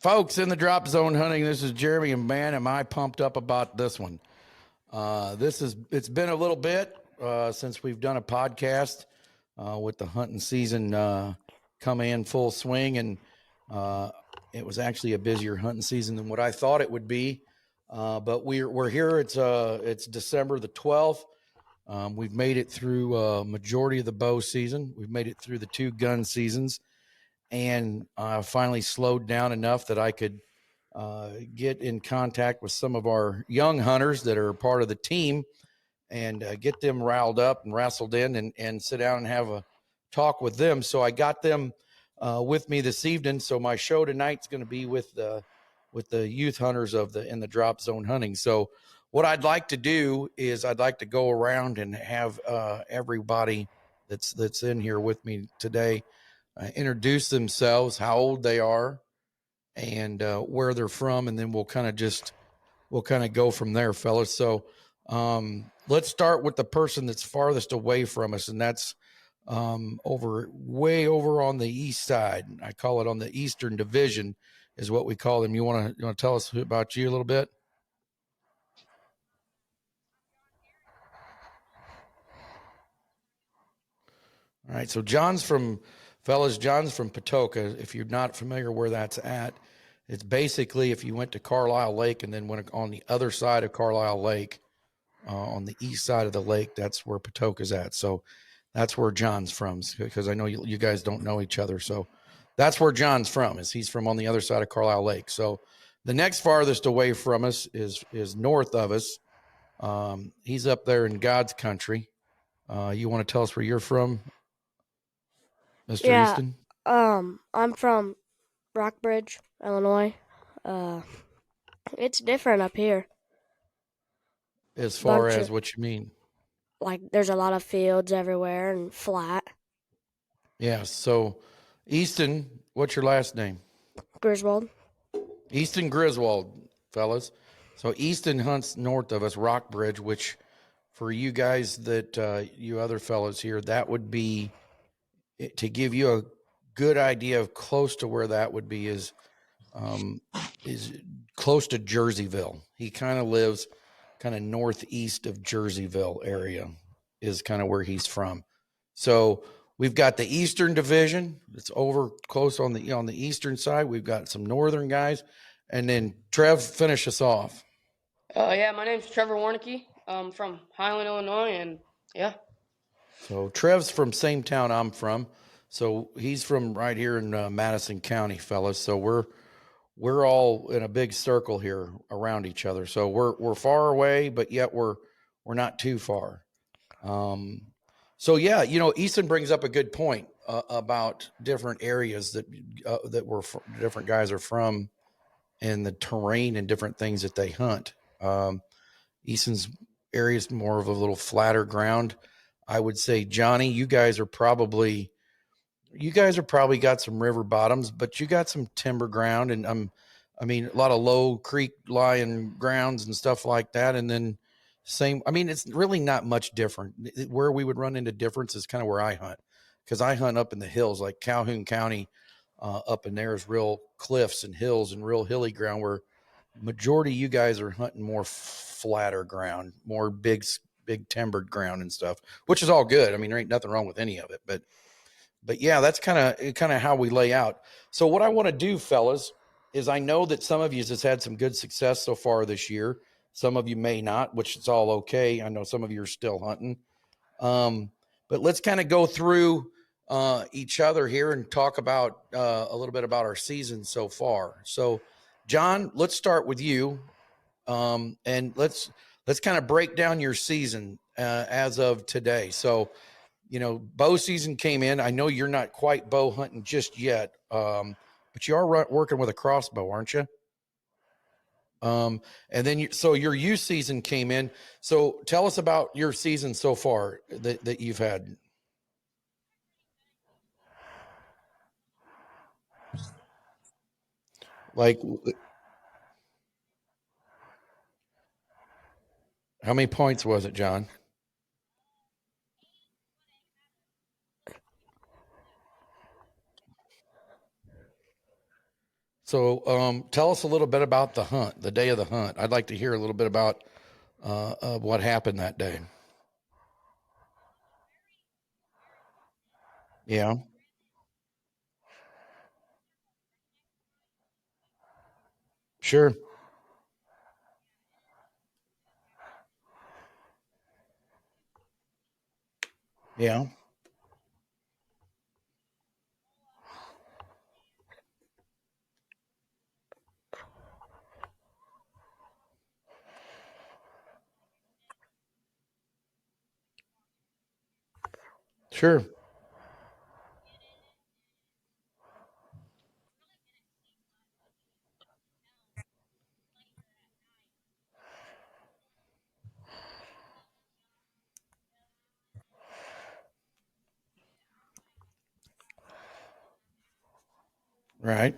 Folks in the Drop Zone Hunting, this is Jeremy, and man, am I pumped up about this one. It's been a little bit since we've done a podcast with the hunting season coming in full swing, and it was actually a busier hunting season than what I thought it would be. But we're here. It's December the 12th. We've made it through a majority of the bow season. We've made it through the 2 gun seasons, and finally slowed down enough that I could get in contact with some of our young hunters that are part of the team and get them riled up and wrestled in and sit down and have a talk with them. So I got them with me this evening. So my show tonight's going to be with the youth hunters in the Drop Zone Hunting. So what I'd like to do is I'd like to go around and have everybody that's in here with me today introduce themselves, how old they are, and where they're from, and then we'll kind of go from there, fellas. So let's start with the person that's farthest away from us, and that's way over on the east side. I call it on the Eastern Division is what we call them. You want to tell us about you a little bit? All right, so John's from Patoka. If you're not familiar where that's at, it's basically if you went to Carlisle Lake and then went on the other side of Carlisle Lake, on the east side of the lake, that's where Patoka's at. So that's where John's from, because I know you guys don't know each other. So that's where John's from. He's from on the other side of Carlisle Lake. So the next farthest away from us is north of us. He's up there in God's country. You want to tell us where you're from, Mr. Easton? I'm from Rockbridge, Illinois. It's different up here. As far as what you mean? Like, there's a lot of fields everywhere and flat. Yeah. So, Easton, what's your last name? Griswold. Easton Griswold, fellas. So Easton hunts north of us, Rockbridge, which for you guys that you other fellows here, that would be, to give you a good idea of close to where that would be, is close to Jerseyville. He kind of lives kind of northeast of Jerseyville area is kind of where he's from. So we've got the Eastern Division. It's over close on the eastern side. We've got some northern guys, and then Trev, finish us off. Yeah, my name's Trevor Warnicke. I'm from Highland, Illinois, and yeah. So Trev's from same town I'm from. So he's from right here in Madison County, fellas. So we're all in a big circle here around each other. So we're far away, but yet we're not too far. So yeah, Easton brings up a good point about different areas that different guys are from, and the terrain and different things that they hunt. Easton's area is more of a little flatter ground. I would say, Johnny, you guys are probably got some river bottoms, but you got some timber ground, and a lot of low creek lying grounds and stuff like that. And then it's really not much different. Where we would run into difference is kind of where I hunt, because I hunt up in the hills, like Calhoun County. Up in there is real cliffs and hills and real hilly ground, where majority of you guys are hunting more flatter ground, more big timbered ground and stuff, which is all good. There ain't nothing wrong with any of it, but yeah, that's kind of how we lay out. So what I want to do, fellas, is I know that some of you has had some good success so far this year. Some of you may not, which is all okay. I know some of you are still hunting. But let's kind of go through each other here and talk about a little bit about our season so far. So, John, let's start with you, and let's kind of break down your season as of today. So, bow season came in. I know you're not quite bow hunting just yet, but you are working with a crossbow, aren't you? And then so your youth season came in. So tell us about your season so far that you've had. Like, how many points was it, John? So, tell us a little bit about the hunt, the day of the hunt. I'd like to hear a little bit about what happened that day. Yeah, sure. Yeah, sure. Right.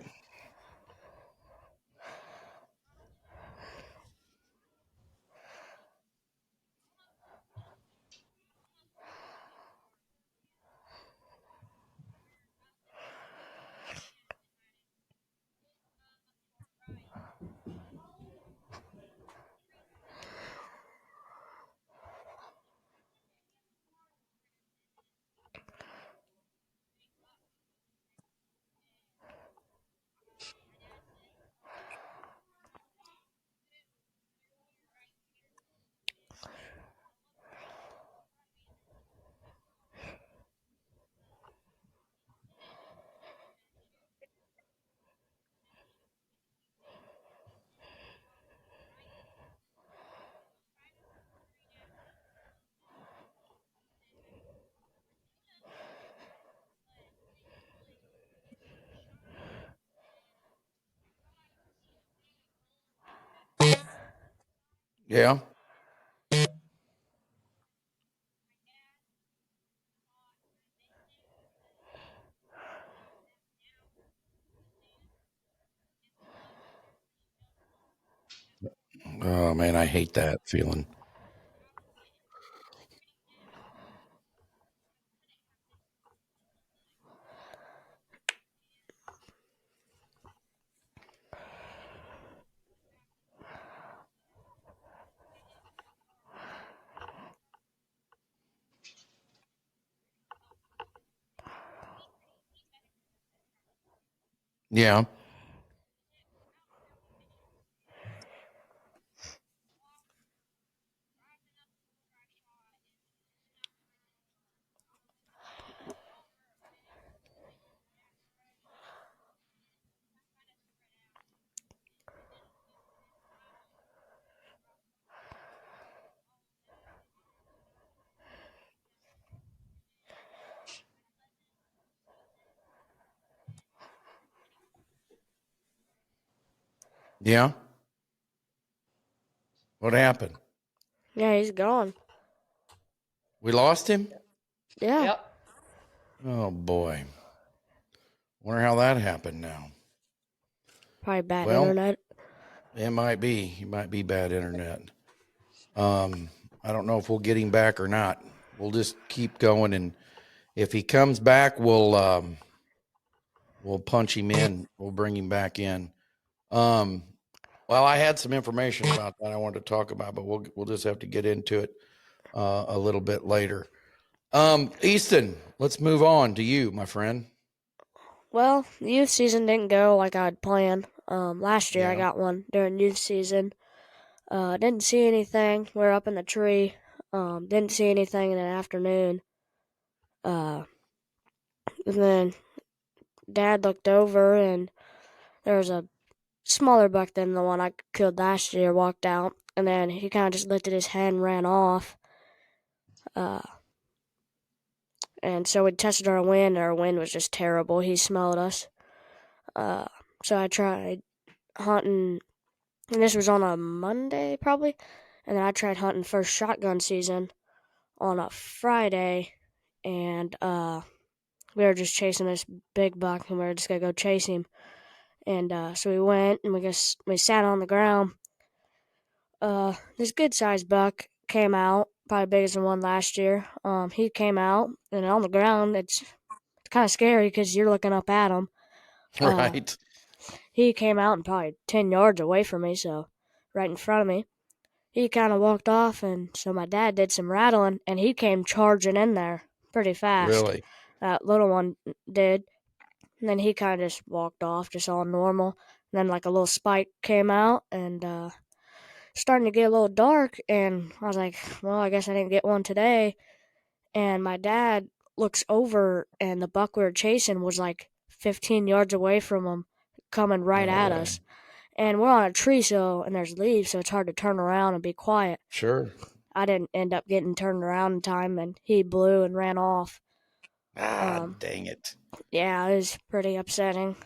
Yeah. Oh man, I hate that feeling. Yeah. Yeah. What happened? Yeah, he's gone. We lost him? Yeah, Yep. Oh boy. Wonder how that happened now. probably bad Well, internet. it might be. It might be bad internet. Um, I don't know if we'll get him back or not. We'll just keep going, and if he comes back, we'll punch him in. We'll bring him back in. Um, well, I had some information about that I wanted to talk about, but we'll just have to get into it a little bit later. Easton, let's move on to you, my friend. Well, youth season didn't go like I'd planned. Last year I Yeah. got one during youth season. Didn't see anything. We are up in the tree. Didn't see anything in the afternoon. Uh, and then Dad looked over and there was a smaller buck than the one I killed last year walked out. And then he kind of just lifted his head and ran off. Uh, and so we tested our wind, and our wind was just terrible. He smelled us. Uh, so I tried hunting, and this was on a Monday probably. And then I tried hunting first shotgun season on a Friday, and we were just chasing this big buck, and we were just gonna go chase him. And so we went, and we sat on the ground. This good sized buck came out, probably bigger than one last year. He came out, and on the ground, it's kind of scary because you're looking up at him. Uh, Right. he came out and probably 10 yards away from me, so right in front of me. He kind of walked off, and so my dad did some rattling, and he came charging in there pretty fast. Really? That little one did. And then he kind of just walked off, just all normal. And then, like, a little spike came out, and starting to get a little dark. And I was like, well, I guess I didn't get one today. And my dad looks over, and the buck we were chasing was like 15 yards away from him, coming right No at way. us. And we're on a tree, and there's leaves, so it's hard to turn around and be quiet. Sure. I didn't end up getting turned around in time, and he blew and ran off. Dang it. Yeah, it was pretty upsetting.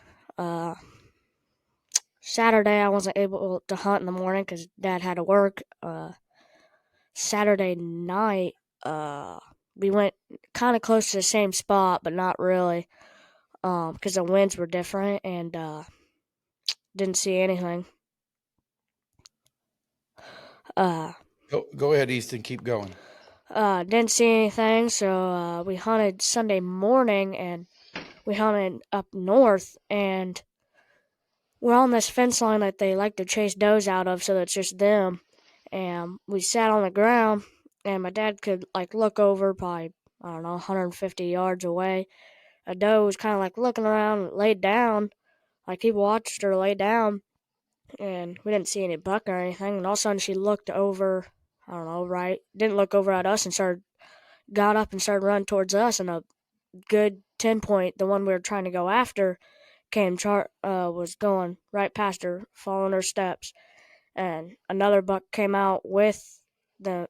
Saturday, I wasn't able to hunt in the morning because Dad had to work. Saturday night, we went kind of close to the same spot, but not really, because the winds were different and didn't see anything. Go ahead, Easton. Keep going. Didn't see anything, so we hunted Sunday morning, and we hunted up north, and we're on this fence line that they like to chase does out of, so it's just them. And we sat on the ground, and my dad could like look over probably, I don't know, 150 yards away. A doe was kind of like looking around, laid down, like he watched her lay down, and we didn't see any buck or anything. And all of a sudden, she looked over, I don't know, right? Didn't look over at us and got up and started running towards us. And a good 10 point, the one we were trying to go after, was going right past her, following her steps. And another buck came out with the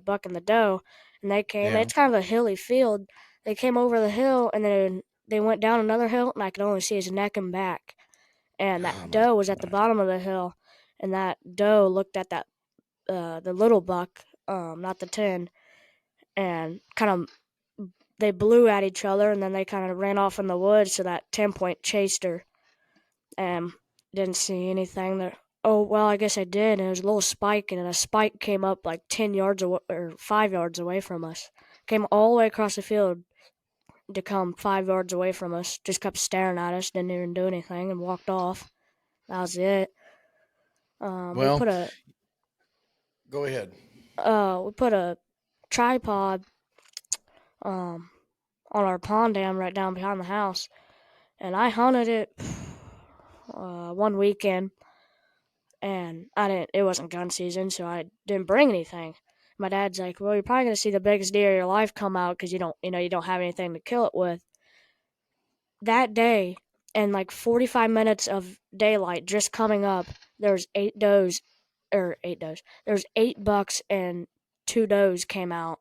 buck and the doe, and they came. Yeah. It's kind of a hilly field. They came over the hill, and then they went down another hill, and I could only see his neck and back. And that Oh, my doe was at the gosh. bottom of the hill, and that doe looked at that the little buck, not the 10, and kind of they blew at each other, and then they kind of ran off in the woods. So that 10 point chased her, and didn't see anything there. Oh, well, I guess I did. And it was a little spike, and then a spike came up like 10 yards away, or 5 yards away from us. Came all the way across the field to come 5 yards away from us. Just kept staring at us, didn't even do anything, and walked off. That was it. We Well, put a go ahead. tripod on our pond dam right down behind the house, and I hunted it one weekend, and it wasn't gun season, so I didn't bring anything. My dad's like, well, you're probably gonna see the biggest deer of your life come out because you don't have anything to kill it with. That day, and like 45 minutes of daylight just coming up, there's 8 does. There's 8 bucks and 2 does came out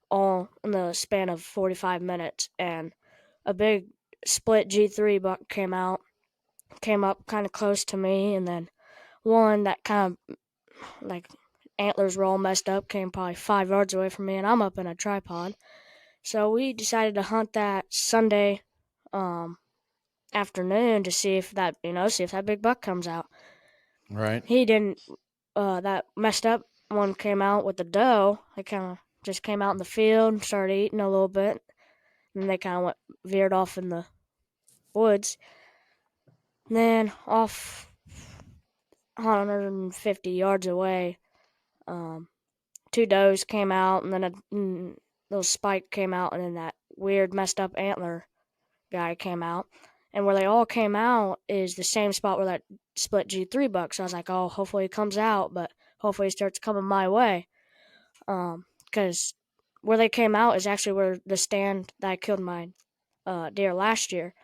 all in the span of 45 minutes, and a big split G3 buck came up kind of close to me, and then one that kind of like antlers were all messed up came probably 5 yards away from me, and I'm up in a tripod. So we decided to hunt that Sunday afternoon to see if that big buck comes out. Right. He didn't. That messed up one came out with the doe. They kind of just came out in the field and started eating a little bit, and they kind of veered off in the woods. And then off 150 yards away, 2 does came out, and then a little spike came out, and then that weird messed up antler guy came out. And where they all came out is the same spot where that split G3 buck. So I was like, oh, hopefully he comes out, but hopefully he starts coming my way. Because where they came out is actually where the stand that I killed my deer last year.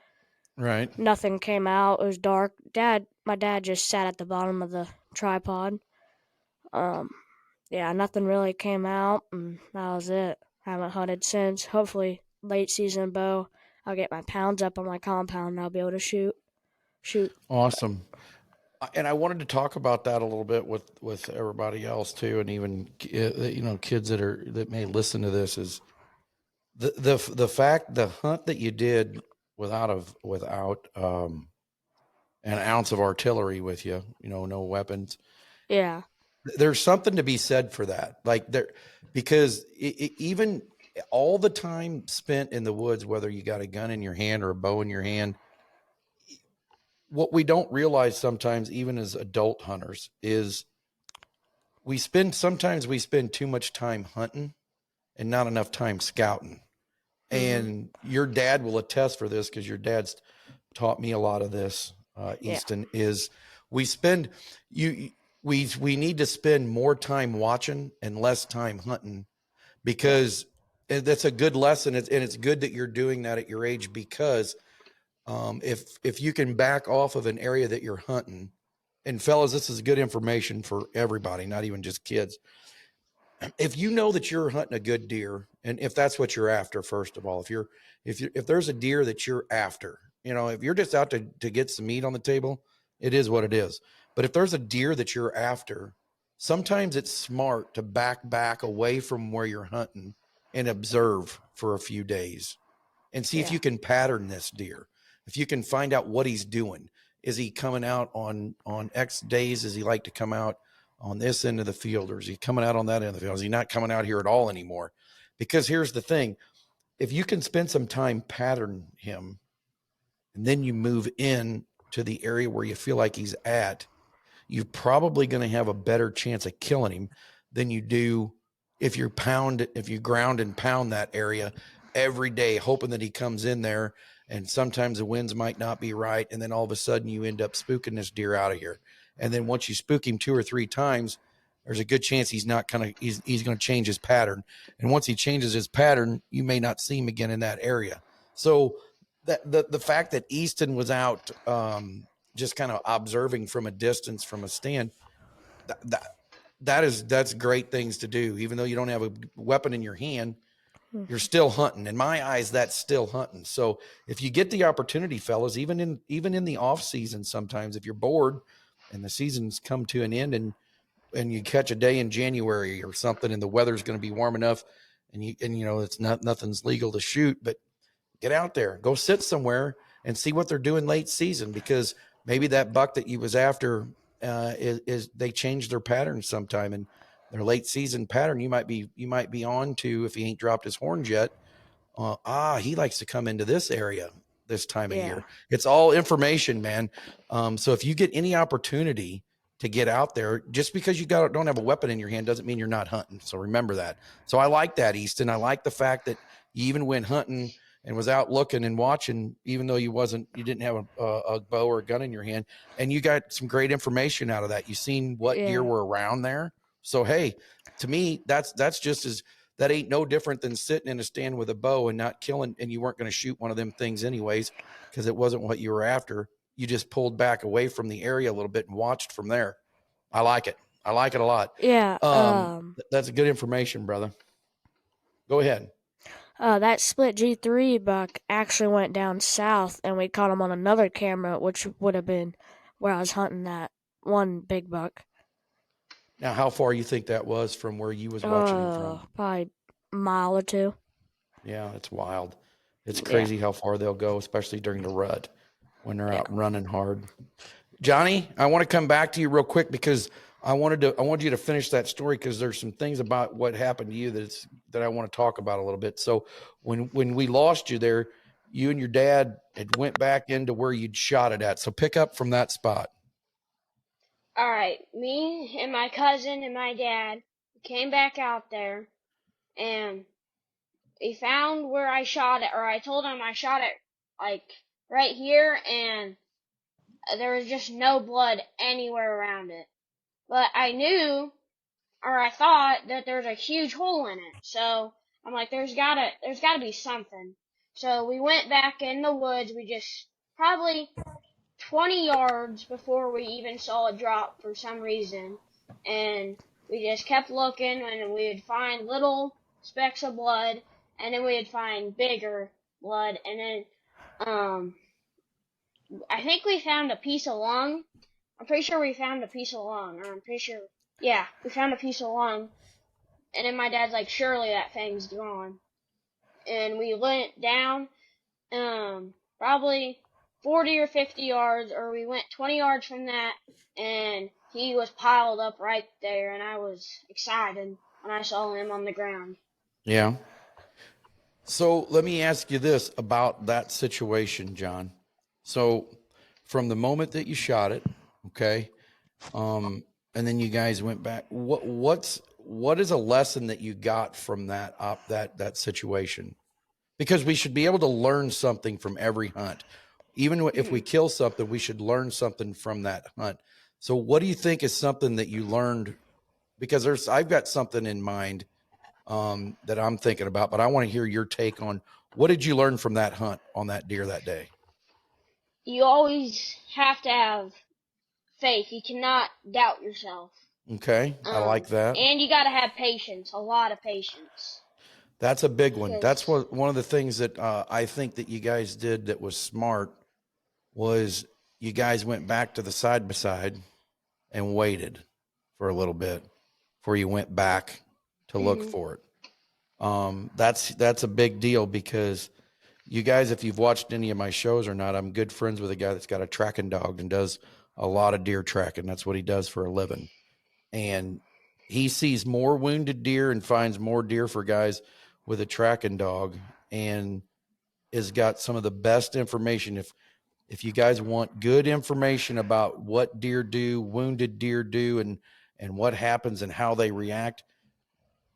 Right. Nothing came out. It was dark. My dad just sat at the bottom of the tripod. Yeah, nothing really came out, and that was it. Haven't hunted since. Hopefully, late season bow, I'll get my pounds up on my compound, and I'll be able to shoot. Awesome. And I wanted to talk about that a little bit with everybody else too, and even kids that may listen to this, is the hunt that you did without an ounce of artillery with you, no weapons. Yeah. There's something to be said for that, because even all the time spent in the woods, whether you got a gun in your hand or a bow in your hand, what we don't realize sometimes, even as adult hunters, is sometimes we spend too much time hunting and not enough time scouting. And your dad will attest for this, because your dad's taught me a lot of this, Easton, is we spend we need to spend more time watching and less time hunting, because that's a good lesson. And it's good that you're doing that at your age, because if you can back off of an area that you're hunting, and fellas, this is good information for everybody, not even just kids. If you know that you're hunting a good deer, and if that's what you're after, first of all, if there's a deer that you're after, if you're just out to get some meat on the table, it is what it is. But if there's a deer that you're after, sometimes it's smart to back away from where you're hunting and observe for a few days and see if you can pattern this deer. If you can find out what he's doing. Is he coming out on X days? Does he like to come out on this end of the field, or is he coming out on that end of the field? Is he not coming out here at all anymore? Because here's the thing. If you can spend some time pattern him, and then you move in to the area where you feel like he's at, you're probably going to have a better chance of killing him than you do if you ground and pound that area every day, hoping that he comes in there. And sometimes the winds might not be right. And then all of a sudden you end up spooking this deer out of here. And then once you spook him 2 or 3 times, there's a good chance he's going to change his pattern. And once he changes his pattern, you may not see him again in that area. So the fact that Easton was out just kind of observing from a distance, from a stand, that's great things to do. Even though you don't have a weapon in your hand, you're still hunting. In my eyes, that's still hunting. So if you get the opportunity, fellas, even in the off season, sometimes if you're bored and the season's come to an end, and you catch a day in January or something, and the weather's going to be warm enough, and it's nothing's legal to shoot, but get out there, go sit somewhere and see what they're doing late season, because maybe that buck that you was after is they changed their pattern sometime, and their late season pattern you might be on to, if he ain't dropped his horns yet. He likes to come into this area this time of year. It's all information, man. So if you get any opportunity to get out there, just because you don't have a weapon in your hand doesn't mean you're not hunting. So remember that. So I like that, Easton. I like the fact that you even went hunting and was out looking and watching, even though you didn't have a bow or a gun in your hand, and you got some great information out of that. You seen what deer were around there. So, hey, to me, that ain't no different than sitting in a stand with a bow and not killing, and you weren't going to shoot one of them things anyways, because it wasn't what you were after. You just pulled back away from the area a little bit and watched from there. I like it. I like it a lot. Yeah. That's good information, brother. Go ahead. That split G3 buck actually went down south, and we caught him on another camera, which would have been where I was hunting that one big buck. Now, how far you think that was from where you was watching him from? Probably a mile or 2. Yeah, it's wild. It's crazy how far they'll go, especially during the rut when they're out running hard. Johnny, I want to come back to you real quick, because I wanted you to finish that story, because there's some things about what happened to you that I want to talk about a little bit. So when we lost you there, you and your dad had went back into where you'd shot it at. So pick up from that spot. All right, me and my cousin and my dad came back out there, and we found where I shot it, or I told him I shot it like right here, and there was just no blood anywhere around it. But I knew, or I thought, that there's a huge hole in it. So I'm like, there's gotta be something. So we went back in the woods. We just probably 20 yards before we even saw a drop for some reason, and we just kept looking, and we would find little specks of blood, and then we would find bigger blood, and then I think we found a piece of lung. I'm pretty sure we found a piece of lung, or we found a piece of lung, and then my dad's like, surely that thing's gone. And we went down probably 40 or 50 yards, or we went 20 yards from that, and he was piled up right there, and I was excited when I saw him on the ground. Yeah. So let me ask you this about that situation, John. So from the moment that you shot it, okay, and then you guys went back. What is a lesson that you got from that situation? Because we should be able to learn something from every hunt. Even if we kill something, we should learn something from that hunt. So what do you think is something that you learned? Because I've got something in mind that I'm thinking about, but I want to hear your take on what did you learn from that hunt on that deer that day? You always have to have faith. You cannot doubt yourself. Okay, I like that. And you got to have patience, a lot of patience. That's a big one. That's Because one of the things that I think that you guys did that was smart was you guys went back to the side by side and waited for a little bit before you went back to look for it. That's a big deal because you guys, if you've watched any of my shows or not, I'm good friends with a guy that's got a tracking dog and does a lot of deer tracking. That's what he does for a living. And he sees more wounded deer and finds more deer for guys with a tracking dog and has got some of the best information. If you guys want good information about what deer do, wounded deer do, and what happens and how they react,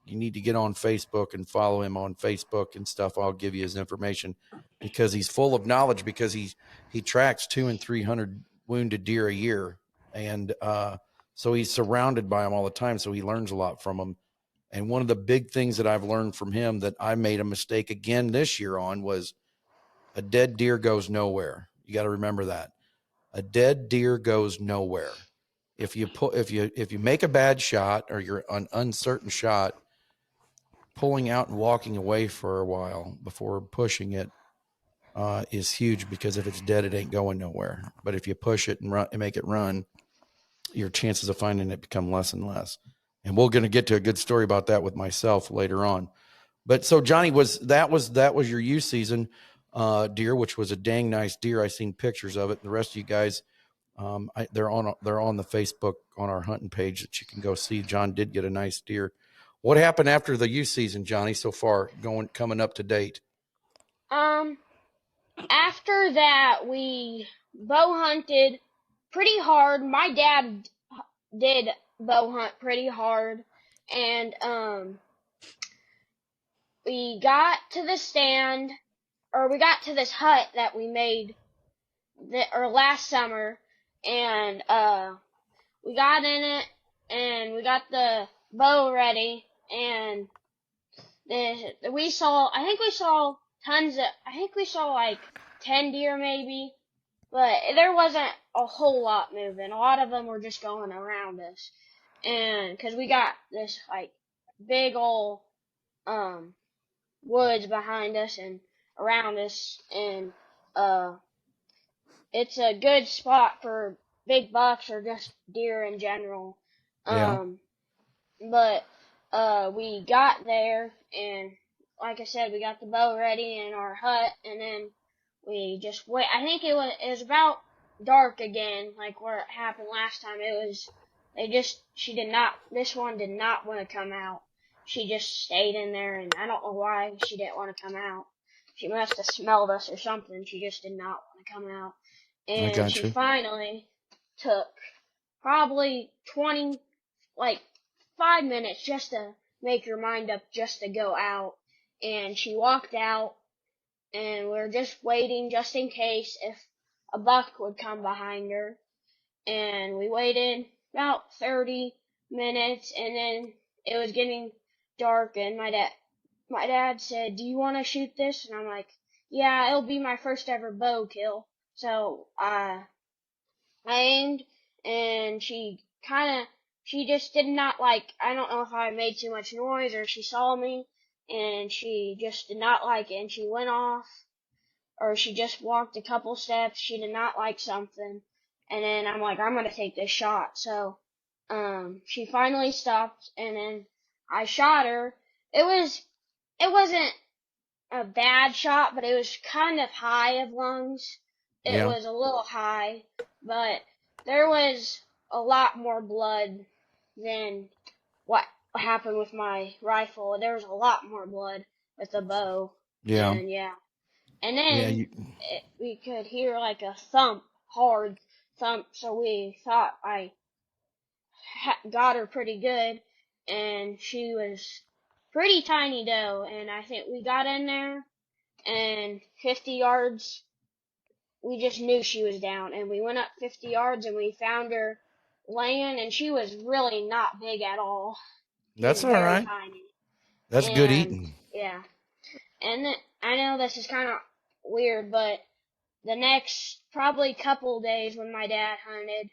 you need to get on Facebook and follow him on Facebook and stuff. I'll give you his information because he's full of knowledge because he tracks 200 and 300 wounded deer a year. And, so he's surrounded by them all the time. So he learns a lot from them. And one of the big things that I've learned from him that I made a mistake again this year on was a dead deer goes nowhere. You got to remember that. A dead deer goes nowhere. If you make a bad shot or you're an uncertain shot, pulling out and walking away for a while before pushing it is huge because if it's dead, it ain't going nowhere. But if you push it and run and make it run, your chances of finding it become less and less. And we're going to get to a good story about that with myself later on. But so Johnny, that was your youth season deer, which was a dang nice deer. I seen pictures of it. The rest of you guys, they're on the Facebook on our hunting page that you can go see. John did get a nice deer. What happened after the youth season, Johnny, so far coming up to date? After that, we bow hunted pretty hard. My dad did bow hunt pretty hard, and we got to the stand, or we got to this hut that we made last summer, and we got in it, and we got the bow ready, and we saw like 10 deer maybe, but there wasn't a whole lot moving. A lot of them were just going around us, and because we got this like big old woods behind us and around us, and it's a good spot for big bucks or just deer in general. Yeah. But we got there, and like I said, we got the bow ready in our hut, and then we just wait. I think it was about dark again, like where it happened last time. This one did not want to come out. She just stayed in there, and I don't know why she didn't want to come out. She must have smelled us or something. She just did not want to come out. I And got she you. finally took probably 5 minutes just to make her mind up just to go out. And she walked out, and we were just waiting just in case if a buck would come behind her. And we waited about 30 minutes, and then it was getting dark, and my dad said, "Do you want to shoot this?" And I'm like, "Yeah, it'll be my first ever bow kill." So I aimed, and she just did not like, I don't know if I made too much noise or she saw me, and she just did not like it, and she went off, or she just walked a couple steps. She did not like something, and then I'm like, I'm gonna take this shot. So she finally stopped, and then I shot her. It wasn't a bad shot, but it was kind of high of lungs. It Yeah. was a little high, but there was a lot more blood than what happened with my rifle. There was a lot more blood with the bow. Yeah. And yeah. And Yeah. then we could hear like a thump hard. So we thought I got her pretty good, and she was pretty tiny doe. And I think we got in there, and 50 yards, we just knew she was down. And we went up 50 yards, and we found her laying, and she was really not big at all. She That's was all very right. tiny. That's good And eating. yeah, and I know this is kind of weird, but the next probably couple days when my dad hunted,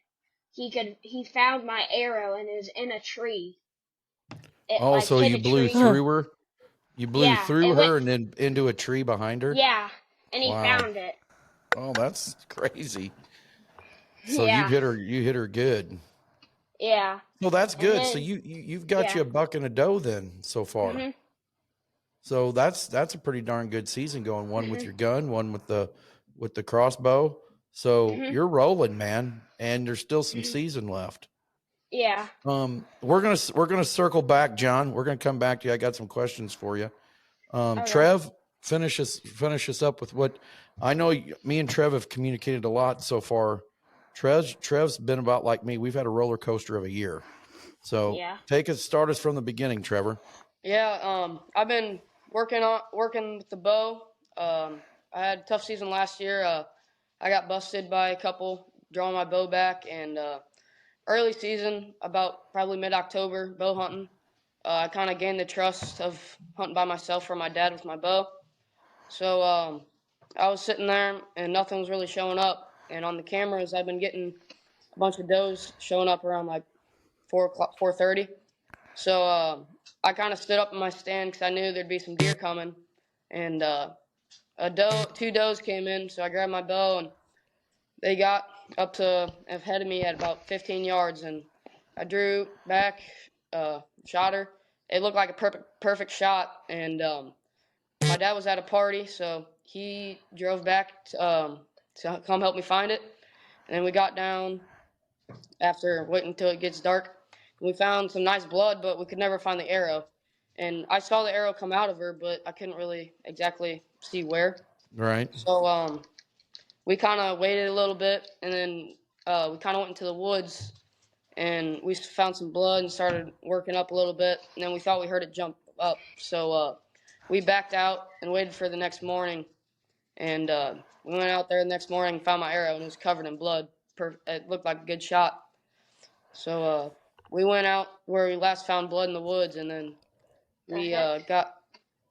he found my arrow and it was in a tree. It Oh, like so hit you a blew tree. Huh. through her? You blew Yeah, through it went. her and then into a tree behind her? Yeah, and he Wow. found it. Oh, that's crazy. So Yeah, you hit her good. yeah, Well, that's and good. So then you've got you yeah, a buck and a doe then so far. mhm, So that's a pretty darn good season going. One with mhm, your gun, one with the crossbow. So mhm, you're rolling, man, and there's still some mhm. season left. Yeah. We're gonna circle back, John. We're gonna come back to you. I got some questions for you. Okay. Trev, finish us up with what I know. Me and Trev have communicated a lot so far. Trev's been about like me. We've had a roller coaster of a year. So Yeah. start us from the beginning, Trevor. Yeah, I've been working with the bow. I had a tough season last year. I got busted by a couple drawing my bow back, and early season, about probably mid-October, bow hunting. I kind of gained the trust of hunting by myself from my dad with my bow. So I was sitting there, and nothing was really showing up. And on the cameras, I've been getting a bunch of does showing up around like 4:00, 4:30. So I kind of stood up in my stand because I knew there'd be some deer coming, and two does came in. So I grabbed my bow, and they got up to ahead of me at about 15 yards, and I drew back, shot her. It looked like a perfect shot, and my dad was at a party, so he drove back to come help me find it. And then we got down after waiting until it gets dark. And we found some nice blood, but we could never find the arrow. And I saw the arrow come out of her, but I couldn't really exactly see where. Right. So we kind of waited a little bit, and then we kind of went into the woods, and we found some blood and started working up a little bit. And then we thought we heard it jump up, so we backed out and waited for the next morning. And we went out there the next morning and found my arrow, and it was covered in blood. It looked like a good shot. So we went out where we last found blood in the woods, and then we got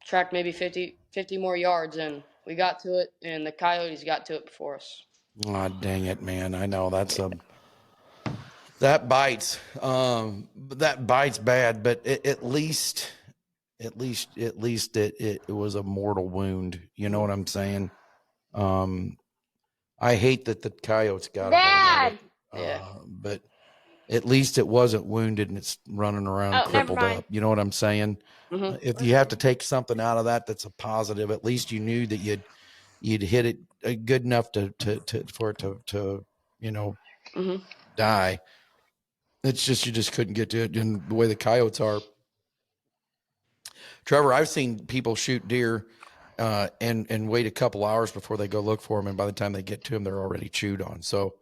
tracked maybe 50 more yards, and we got to it, and the coyotes got to it before us. Oh, dang it, man. I know that bites. That bites bad, but at least it was a mortal wound. You know what I'm saying? I hate that the coyotes got a hold of Dad. it. Yeah. But at least it wasn't wounded and it's running around Oh, never crippled mind. up. You know what I'm saying? Hmm. If you have to take something out of that's a positive. At least you knew that you'd hit it good enough for it to Hmm. die. It's just you just couldn't get to it, and the way the coyotes are. Trevor, I've seen people shoot deer and wait a couple hours before they go look for them, and by the time they get to them, they're already chewed on. So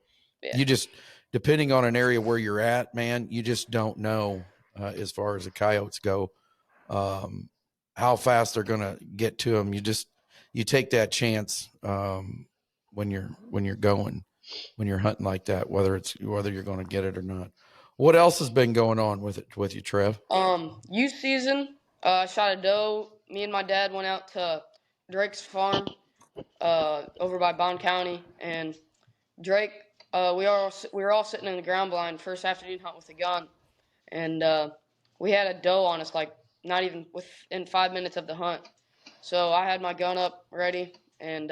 Yeah. you just, depending on an area where you're at, man, you just don't know as far as the coyotes go how fast they're going to get to them. You take that chance when you're hunting like that, whether you're going to get it or not. What else has been going on with you, Trev? Youth season, I shot a doe. Me and my dad went out to Drake's farm over by Bond County, and Drake, we were all sitting in the ground blind first afternoon hunt with a gun, and we had a doe on us like not even within 5 minutes of the hunt. So I had my gun up ready, and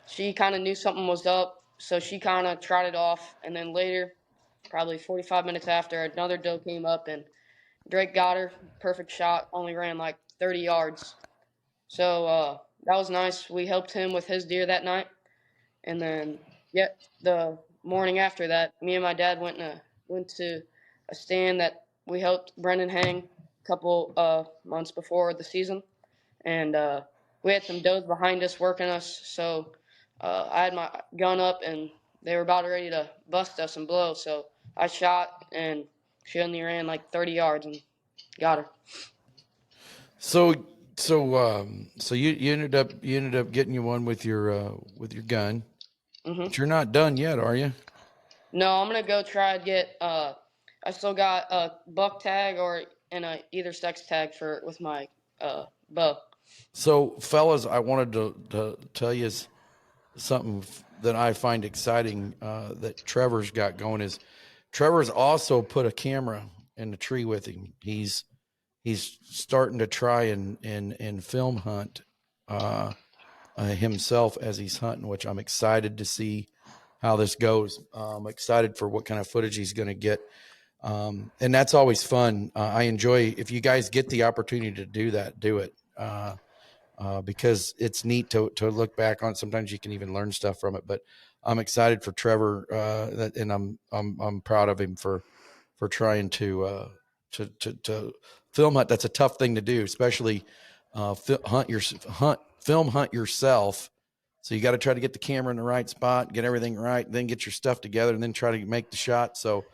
she kind of knew something was up, so she kind of trotted off, and then later, probably 45 minutes after, another doe came up, and Drake got her, perfect shot, only ran like 30 yards. So that was nice. We helped him with his deer that night, and then the morning after that, me and my dad went to a stand that we helped Brendan hang a couple months before the season, and we had some does behind us working us. So I had my gun up, and they were about ready to bust us and blow. So I shot, and she only ran like 30 yards and got her. So you ended up getting you one with your gun, but you're not done yet, are you? No, I'm gonna go try to get. I still got a buck tag and a either sex tag with my bow. So, fellas, I wanted to tell you something that I find exciting that Trevor's got going is Trevor's also put a camera in the tree with him. He's starting to try and film hunt himself as he's hunting, which I'm excited to see how this goes. I'm excited for what kind of footage he's going to get. And that's always fun. I enjoy, if you guys get the opportunity to do that, do it. Because it's neat to look back on. Sometimes you can even learn stuff from it, but I'm excited for Trevor, and I'm proud of him for trying to film hunt. That's a tough thing to do, especially film hunt yourself. So you got to try to get the camera in the right spot, get everything right, then get your stuff together, and then try to make the shot. So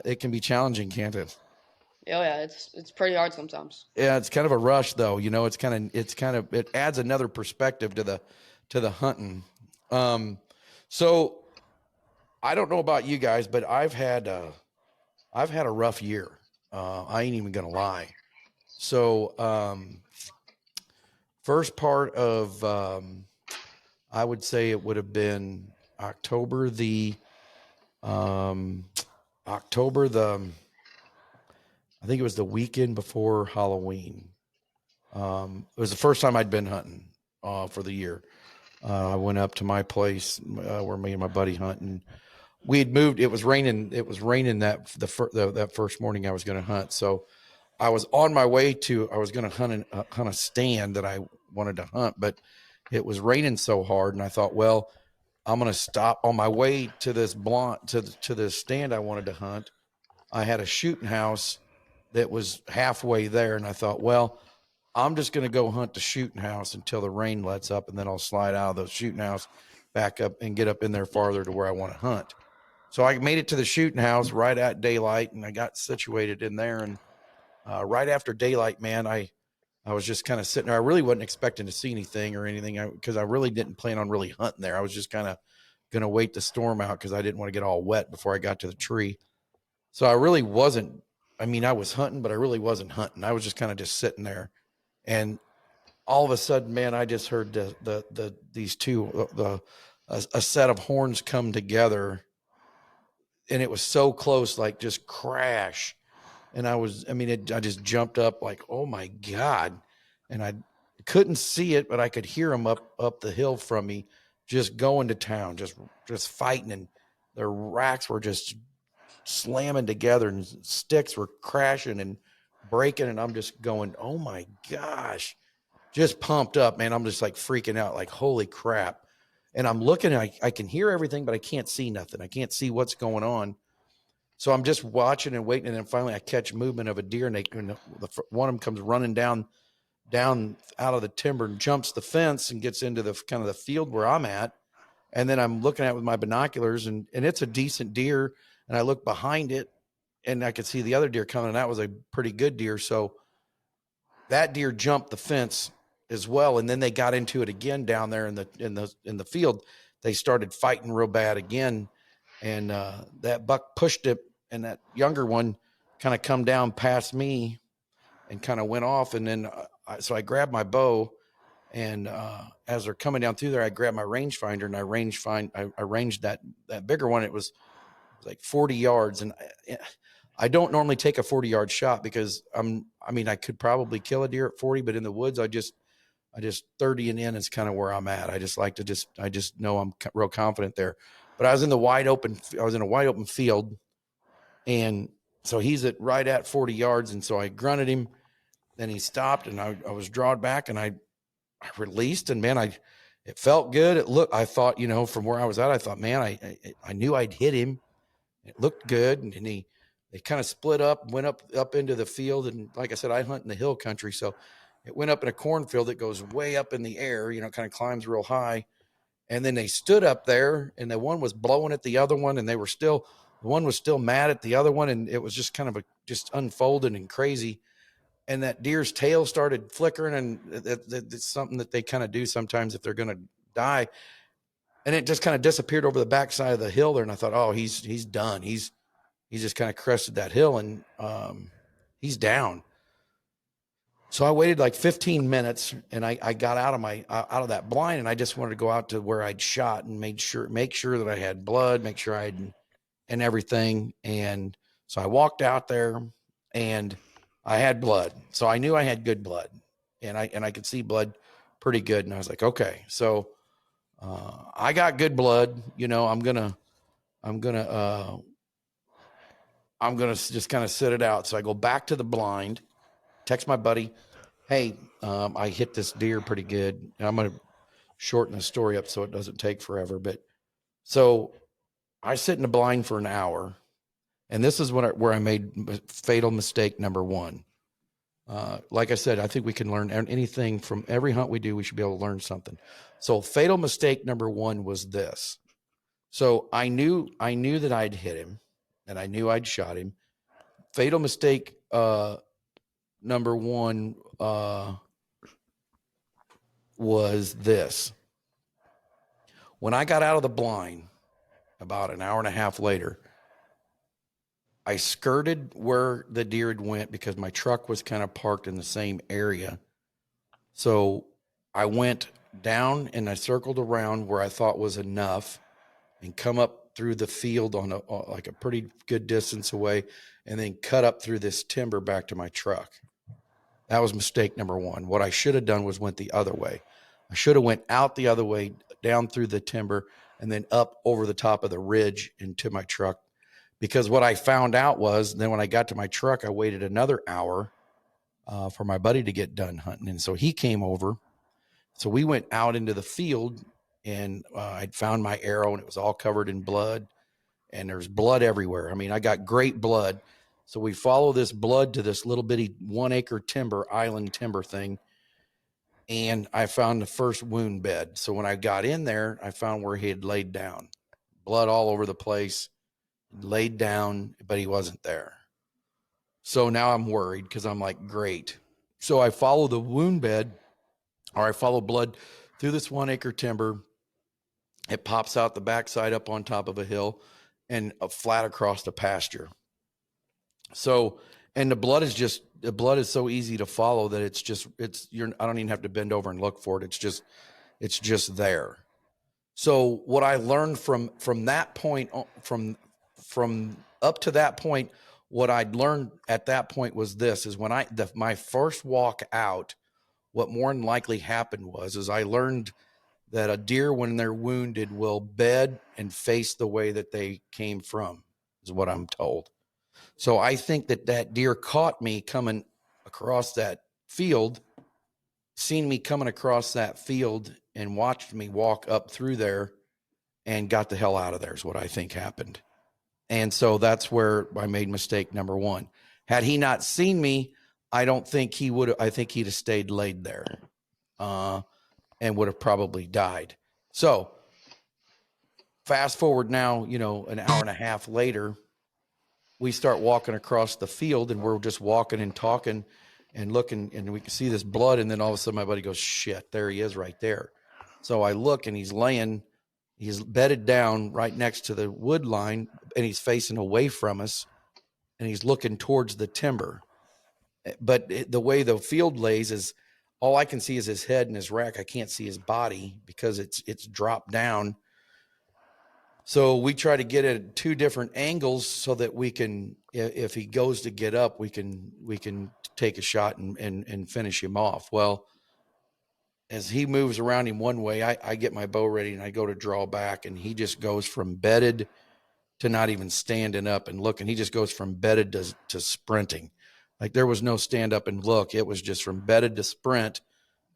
it can be challenging, can't it? Oh yeah, it's pretty hard sometimes. Yeah, it's kind of a rush though. It adds another perspective to the hunting. So I don't know about you guys, but I've had a rough year. I ain't even gonna lie. So first part of I would say it would have been October the I think it was the weekend before Halloween. It was the first time I'd been hunting for the year. I went up to my place where me and my buddy hunt, and we had moved. It was raining that first morning I was going to hunt. So I was on my way I was going to hunt a stand that I wanted to hunt, but it was raining so hard, and I thought, well, I'm going to stop on my way to this to this stand I wanted to hunt. I had a shooting house that was halfway there, and I thought, well, I'm just going to go hunt the shooting house until the rain lets up, and then I'll slide out of the shooting house back up and get up in there farther to where I want to hunt. So I made it to the shooting house right at daylight, and I got situated in there. And right after daylight, man, I was just kind of sitting there. I really wasn't expecting to see anything because I really didn't plan on really hunting there. I was just kind of going to wait the storm out because I didn't want to get all wet before I got to the tree. So I really wasn't. I mean, I was hunting, but I really wasn't hunting. I was just kind of just sitting there, and all of a sudden, man, I just heard these two a set of horns come together, and it was so close, like just crash. And I just jumped up like, oh my God. And I couldn't see it, but I could hear them up the hill from me, just going to town, just fighting. And their racks were just slamming together and sticks were crashing and breaking. And I'm just going, oh my gosh, just pumped up, man. I'm just like freaking out, like, holy crap. And I'm looking, I can hear everything, but I can't see nothing. I can't see what's going on. So I'm just watching and waiting. And then finally I catch movement of a deer, and one of them comes running down out of the timber and jumps the fence and gets into the kind of the field where I'm at. And then I'm looking at it with my binoculars, and it's a decent deer. And I look behind it, and I could see the other deer coming, and that was a pretty good deer. So that deer jumped the fence as well. And then they got into it again down there in the field. They started fighting real bad again. And that buck pushed it, and that younger one kind of come down past me and kind of went off. And then so I grabbed my bow, and as they're coming down through there, I grabbed my rangefinder, and I ranged that bigger one. It was like 40 yards. And I don't normally take a 40-yard shot because I could probably kill a deer at 40, but in the woods, I just 30 and in is kind of where I'm at. I just like to I just know I'm real confident there. But I was in a wide open field, and so he's right at 40 yards. And so I grunted him, then he stopped, and I was drawn back, and I released, and man, it felt good. I thought, from where I was at, I thought, man, I knew I'd hit him. It looked good. And they kind of split up, went up into the field. And like I said, I hunt in the hill country. So it went up in a cornfield that goes way up in the air, kind of climbs real high. And then they stood up there, and the one was blowing at the other one, and the one was still mad at the other one, and it was just kind of just unfolding and crazy. And that deer's tail started flickering, and it's something that they kind of do sometimes if they're going to die. And it just kind of disappeared over the backside of the hill there. And I thought, oh, he's done. He's just kind of crested that hill, and he's down. So I waited like 15 minutes, and I got out of that blind, and I just wanted to go out to where I'd shot and make sure that I had blood, make sure and everything. And so I walked out there, and I had blood. So I knew I had good blood, and I could see blood pretty good. And I was like, okay, so I got good blood. I'm gonna just kind of sit it out. So I go back to the blind, text my buddy, hey, I hit this deer pretty good. And I'm going to shorten the story up so it doesn't take forever. But so I sit in the blind for an hour, and this is where I made fatal mistake number one. Like I said, I think we can learn anything from every hunt we do. We should be able to learn something. So fatal mistake number one was this. So I knew that I'd hit him, and I knew I'd shot him. Fatal mistake number one was this. When I got out of the blind about an hour and a half later, I skirted where the deer had went because my truck was kind of parked in the same area. So I went down and I circled around where I thought was enough and come up through the field on like a pretty good distance away, and then cut up through this timber back to my truck. That was mistake number one. What I should have done was went the other way. I should have went out the other way, down through the timber, and then up over the top of the ridge into my truck. Because what I found out was, then when I got to my truck, I waited another hour for my buddy to get done hunting. And so he came over. So we went out into the field, and I'd found my arrow, and it was all covered in blood, and there's blood everywhere. I mean, I got great blood. So we follow this blood to this little bitty 1 acre island timber thing. And I found the first wound bed. So when I got in there, I found where he had laid down, blood all over the place, laid down, but he wasn't there. So now I'm worried because I'm like, great. So I follow the wound bed, or I follow blood through this 1 acre timber. It pops out the backside up on top of a hill and flat across the pasture. So, and the blood is so easy to follow that I don't even have to bend over and look for it. It's just there. So what I learned from that point, from up to that point, what I'd learned at that point was this, is when my first walk out, what more than likely happened was I learned that a deer, when they're wounded, will bed and face the way that they came from, is what I'm told. So I think that deer caught me coming across that field, seen me coming across that field, and watched me walk up through there and got the hell out of there, is what I think happened. And so that's where I made mistake number one. Had he not seen me, I don't think he would. I think he'd have stayed laid there and would have probably died. So fast forward now, an hour and a half later, we start walking across the field, and we're just walking and talking and looking, and we can see this blood. And then all of a sudden my buddy goes, shit, there he is right there. So I look, and he's bedded down right next to the wood line, and he's facing away from us, and he's looking towards the timber. But the way the field lays is all I can see is his head and his rack. I can't see his body because it's dropped down. So we try to get it at two different angles so that we can, if he goes to get up, we can take a shot and finish him off. Well, as he moves around him one way, I get my bow ready and I go to draw back, and he just goes from bedded to not even standing up and looking. He just goes from bedded to sprinting. Like there was no stand up and look. It was just from bedded to sprint,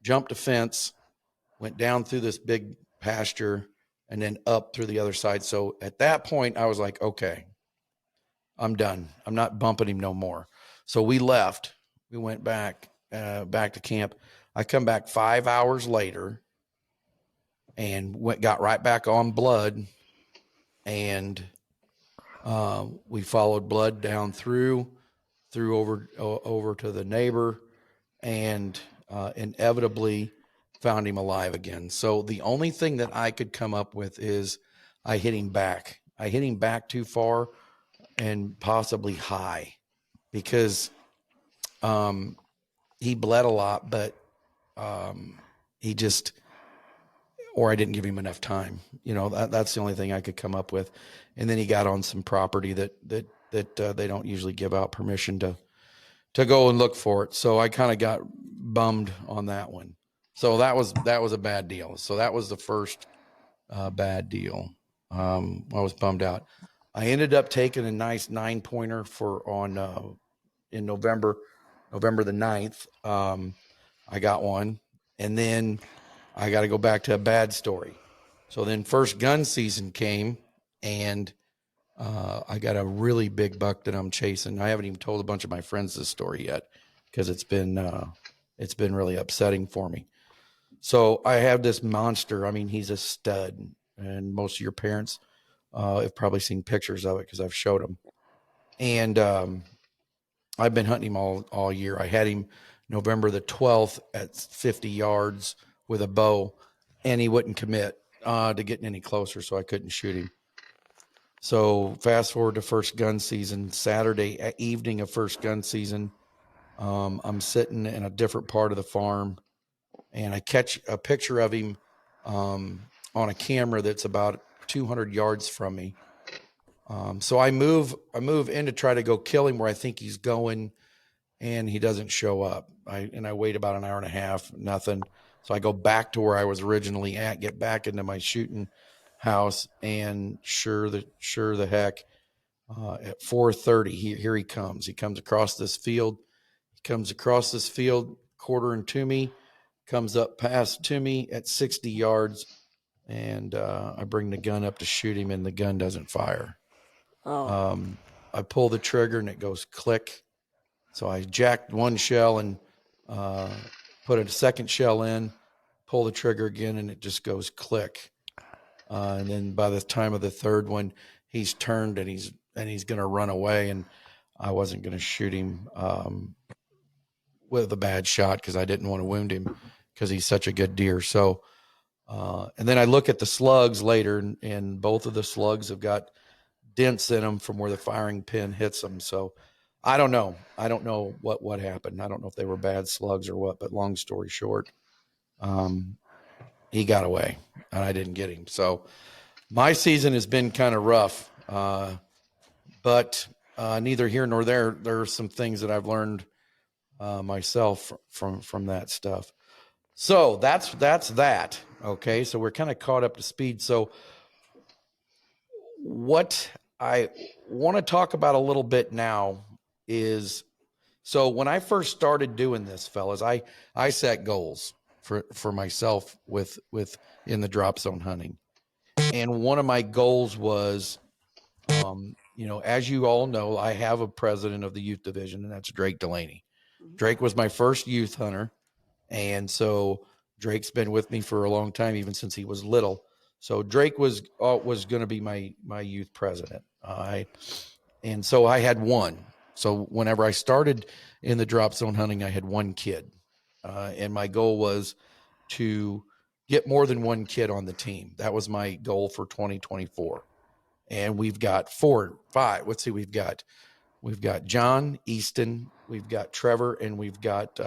jumped a fence, went down through this big pasture, and then up through the other side. So at that point, I was like, okay, I'm done. I'm not bumping him no more. So we left. We went back to camp. I come back 5 hours later, and got right back on blood. And we followed blood down through over to the neighbor, and inevitably found him alive again. So the only thing that I could come up with is I hit him back. I hit him back too far and possibly high, because he bled a lot, but he just, or I didn't give him enough time. That's the only thing I could come up with. And then he got on some property that they don't usually give out permission to go and look for it. So I kind of got bummed on that one. So that was a bad deal. So that was the first bad deal. I was bummed out. I ended up taking a nice 9-pointer in November the 9th. I got one, and then I got to go back to a bad story. So then first gun season came, and I got a really big buck that I'm chasing. I haven't even told a bunch of my friends this story yet, because it's been really upsetting for me. So I have this monster. I mean, he's a stud, and most of your parents have probably seen pictures of it because I've showed them. And I've been hunting him all year. I had him November the 12th at 50 yards with a bow, and he wouldn't commit to getting any closer, so I couldn't shoot him. So fast forward to first gun season, Saturday evening of first gun season, I'm sitting in a different part of the farm, and I catch a picture of him on a camera that's about 200 yards from me. So I move in to try to go kill him where I think he's going, and he doesn't show up. I wait about an hour and a half, nothing. So I go back to where I was originally at, get back into my shooting house, and sure the heck, at 4:30, here he comes. He comes across this field. Quartering to me, comes up past to me at 60 yards, and I bring the gun up to shoot him, and the gun doesn't fire. Oh. I pull the trigger, and it goes click. So I jacked one shell and put a second shell in, pull the trigger again, and it just goes click. And then by the time of the third one, he's turned and he's going to run away, and I wasn't going to shoot him with a bad shot because I didn't want to wound him because he's such a good deer. So, and then I look at the slugs later, and both of the slugs have got dents in them from where the firing pin hits them. So I don't know. I don't know what happened. I don't know if they were bad slugs or what, but long story short, he got away and I didn't get him. So my season has been kind of rough, but neither here nor there. There are some things that I've learned myself from that stuff. So that's that. Okay. So we're kind of caught up to speed. So what I want to talk about a little bit now is, so when I first started doing this, fellas, I set goals for myself with in the drop zone hunting. And one of my goals was, as you all know, I have a president of the youth division, and that's Drake Delaney. Drake was my first youth hunter. And so Drake's been with me for a long time, even since he was little. So Drake was going to be my youth president. And so I had one. So whenever I started in the drop zone hunting, I had one kid. And my goal was to get more than one kid on the team. That was my goal for 2024. And we've got 5. Let's see, we've got John Easton, we've got Trevor, and we've got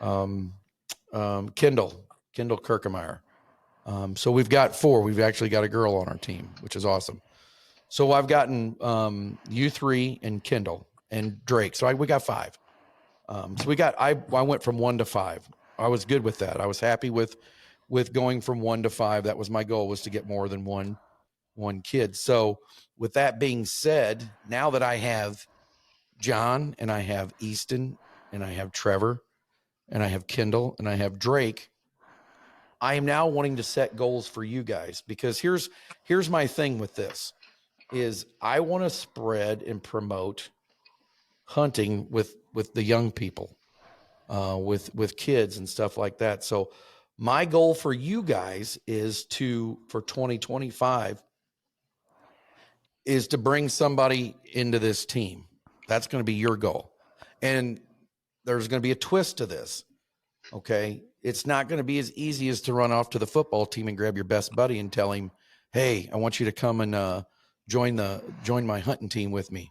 Kendall Kirkemeyer. So we've got 4. We've actually got a girl on our team, which is awesome. So I've gotten you 3 and Kendall and Drake. So we got 5. So I went from 1 to 5. I was good with that. I was happy with going from 1 to 5. That was my goal, was to get more than one kid. So with that being said, now that I have John and I have Easton and I have Trevor and I have Kendall and I have Drake, I am now wanting to set goals for you guys, because here's my thing with this is I want to spread and promote hunting with the young people, with kids and stuff like that. So My goal for you guys for 2025 is to bring somebody into this team. That's going to be your goal. And there's going to be a twist to this. Okay. It's not going to be as easy as to run off to the football team and grab your best buddy and tell him, hey, I want you to come and join my hunting team with me.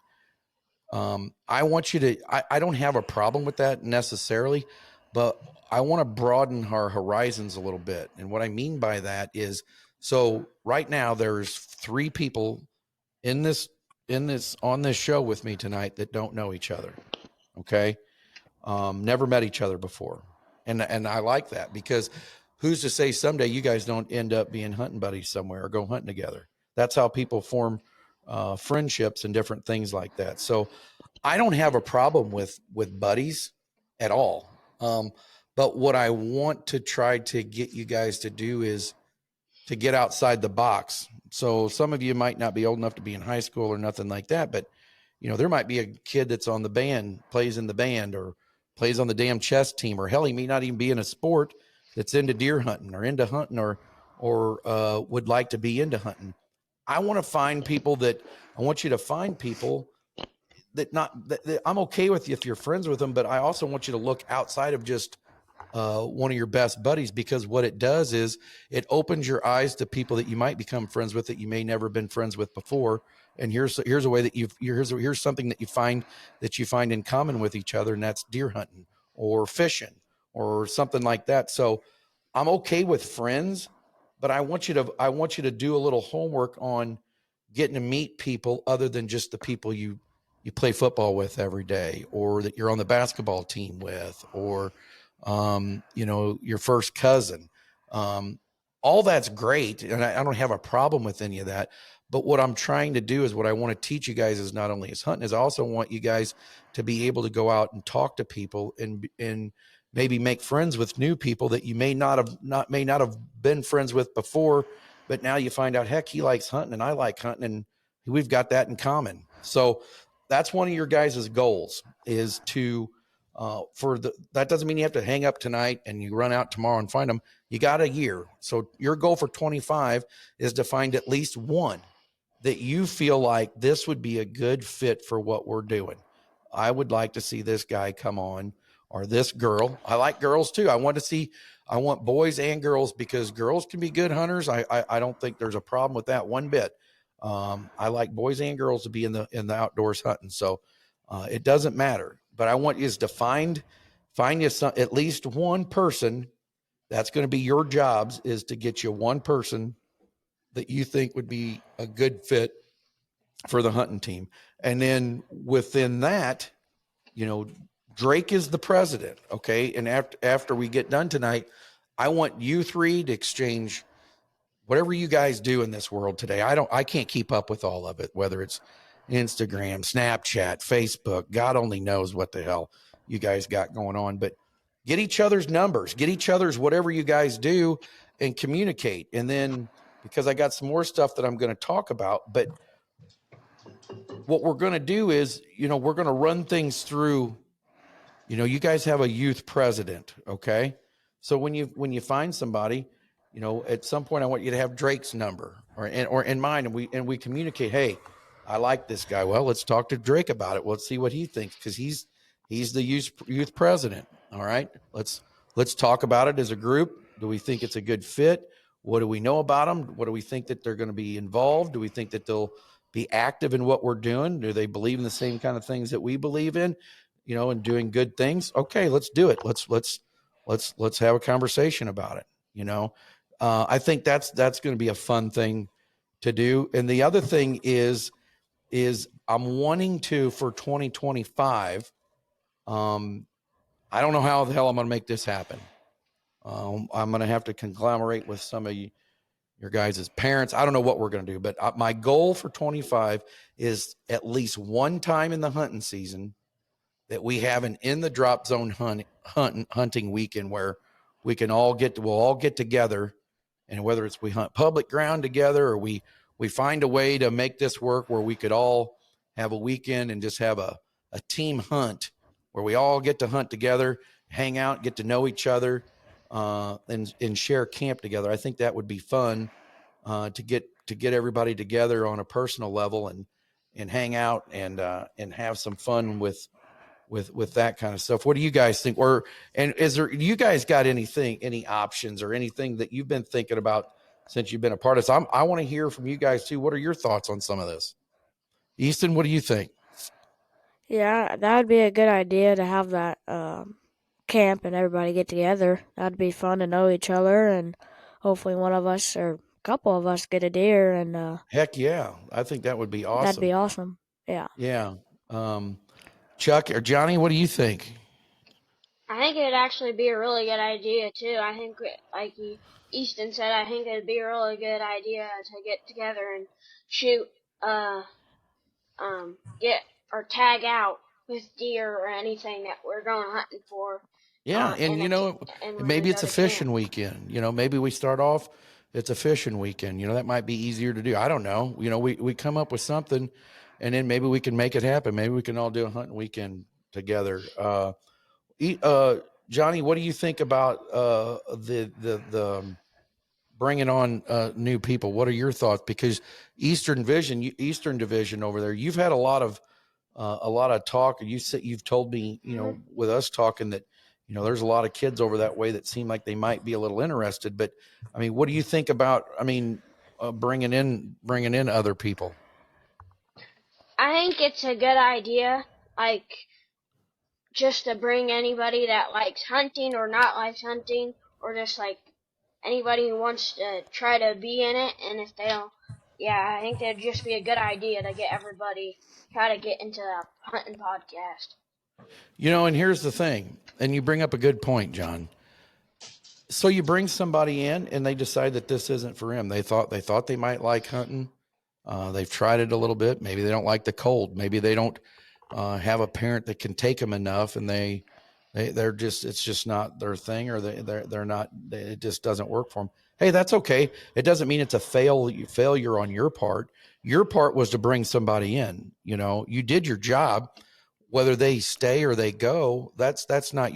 I want you to, I don't have a problem with that necessarily, but I want to broaden our horizons a little bit. And what I mean by that is, so right now there's 3 people on this show with me tonight that don't know each other. Okay. Never met each other before. And I like that, because who's to say someday you guys don't end up being hunting buddies somewhere or go hunting together. That's how people form friendships and different things like that. So I don't have a problem with buddies at all. But what I want to try to get you guys to do is to get outside the box. So some of you might not be old enough to be in high school or nothing like that, but there might be a kid that's on the band, plays in the band, or plays on the damn chess team, or hell, he may not even be in a sport that's into deer hunting or into hunting or would like to be into hunting. I want you to find people that I'm okay with you if you're friends with them, but I also want you to look outside of just one of your best buddies, because what it does is it opens your eyes to people that you might become friends with that you may never been friends with before. And here's a way that here's something that you find in common with each other, and that's deer hunting or fishing or something like that. So I'm okay with friends, but I want you to do a little homework on getting to meet people other than just the people you play football with every day, or that you're on the basketball team with, or your first cousin. All that's great, and I don't have a problem with any of that. But what I'm trying to do is, what I want to teach you guys is not only as hunting, is I also want you guys to be able to go out and talk to people and maybe make friends with new people that you may not have been friends with before, but now you find out, heck, he likes hunting and I like hunting, and we've got that in common. So that's one of your guys' goals, is to that doesn't mean you have to hang up tonight and you run out tomorrow and find them. You got a year. So your goal for 25 is to find at least one that you feel like this would be a good fit for what we're doing. I would like to see this guy come on, or this girl. I like girls too. I want boys and girls, because girls can be good hunters. I don't think there's a problem with that one bit. I like boys and girls to be in the outdoors hunting. So it doesn't matter, but I want you to find you at least one person. That's going to be your jobs, is to get you one person that you think would be a good fit for the hunting team. And then within that, Drake is the president. Okay. And after we get done tonight, I want you 3 to exchange whatever you guys do in this world today. I can't keep up with all of it, whether it's Instagram, Snapchat, Facebook, God only knows what the hell you guys got going on, but get each other's numbers, get each other's whatever you guys do, and communicate. And then, because I got some more stuff that I'm going to talk about, but what we're going to do is, we're going to run things through, you guys have a youth president. Okay. So when you find somebody, at some point I want you to have Drake's number or in mind, and we communicate, hey, I like this guy. Well, let's talk to Drake about it. Let's see what he thinks, because he's the youth president. All right. Let's talk about it as a group. Do we think it's a good fit? What do we know about them? What do we think that they're going to be involved? Do we think that they'll be active in what we're doing? Do they believe in the same kind of things that we believe in, and doing good things? Okay, let's do it. Let's have a conversation about it. I think that's going to be a fun thing to do. And the other thing is I'm wanting to, for 2025, I don't know how the hell I'm going to make this happen. I'm going to have to conglomerate with some of your guys' parents. I don't know what we're going to do, but my goal for 25 is at least one time in the hunting season that we have an in the drop zone hunting weekend where we'll all get together, and whether it's we hunt public ground together, or we find a way to make this work where we could all have a weekend and just have a team hunt where we all get to hunt together, hang out, get to know each other. and share camp together. I think that would be fun to get everybody together on a personal level and hang out and have some fun with that kind of stuff. What do you guys think? And you guys got any options or anything that you've been thinking about since you've been a part of this? I want to hear from you guys too. What are your thoughts on some of this? Easton, what do you think? Yeah, that would be a good idea to have that camp and everybody get together. That'd be fun to know each other, and hopefully one of us or a couple of us get a deer, and Heck yeah. I think that would be awesome. that'd be awesome. Yeah. Yeah. Chuck or Johnny, what do you think? I think it'd actually be a really good idea too. I think, like Easton said, I think it'd be a really good idea to get together and shoot, get or tag out with deer or anything that we're going hunting for. Yeah, and maybe it's a fishing weekend. Maybe we start off, it's a fishing weekend. That might be easier to do. I don't know. We come up with something, and then maybe we can make it happen. Maybe we can all do a hunting weekend together. Johnny, what do you think about the bringing on new people? What are your thoughts? Because Eastern Division over there, you've had a lot of talk. You've told me, with us talking that, there's a lot of kids over that way that seem like they might be a little interested. But I mean, what do you think about? Bringing in other people? I think it's a good idea, like just to bring anybody that likes hunting or not likes hunting, or just like anybody who wants to try to be in it. And if they don't, I think that'd just be a good idea to get everybody try to get into a hunting podcast. And here's the thing, and you bring up a good point, John. So you bring somebody in and they decide that this isn't for him. They thought they might like hunting. They've tried it a little bit. Maybe they don't like the cold. Maybe they don't have a parent that can take them enough, and they're just, it's just not their thing, or they're not, it just doesn't work for them. Hey, that's okay. It doesn't mean it's a failure on your part. Your part was to bring somebody in. You did your job. Whether they stay or they go, that's not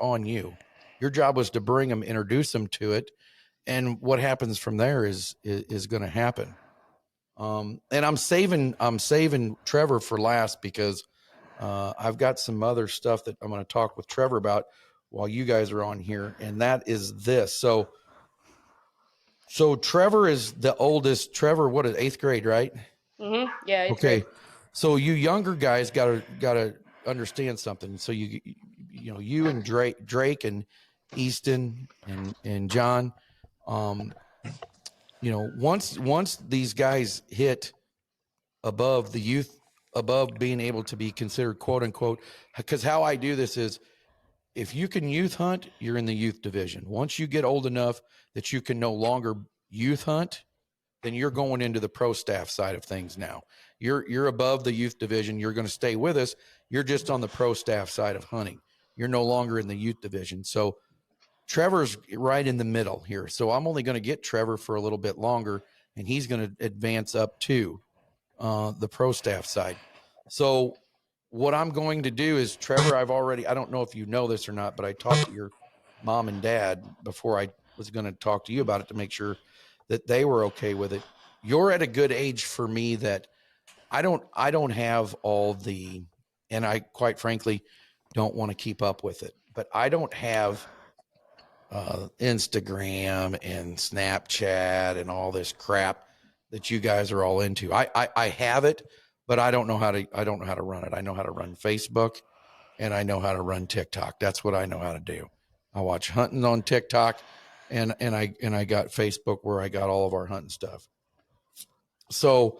on you. Your job was to bring them, introduce them to it, and what happens from there is going to happen. And I'm saving Trevor for last because I've got some other stuff that I'm going to talk with Trevor about while you guys are on here, and that is this. So Trevor is the oldest. Trevor, what is 8th grade, right? Mm-hmm. Yeah. Okay. So you younger guys gotta understand something. So you and Drake and Easton and John, once these guys hit above the youth, above being able to be considered quote unquote, because how I do this is, if you can youth hunt, you're in the youth division. Once you get old enough that you can no longer youth hunt, then you're going into the pro staff side of things now. You're above the youth division. You're going to stay with us. You're just on the pro staff side of hunting. You're no longer in the youth division. So Trevor's right in the middle here. So I'm only going to get Trevor for a little bit longer, and he's going to advance up to the pro staff side. So what I'm going to do is, Trevor, I don't know if you know this or not, but I talked to your mom and dad before I was going to talk to you about it to make sure that they were okay with it. You're at a good age for me that I don't have all the, and I quite frankly don't want to keep up with it, but I don't have Instagram and Snapchat and all this crap that you guys are all into. I have it, but I don't know how to run it. I know how to run Facebook, and I know how to run TikTok. That's what I know how to do. I watch hunting on TikTok, and I got Facebook where I got all of our hunting stuff. So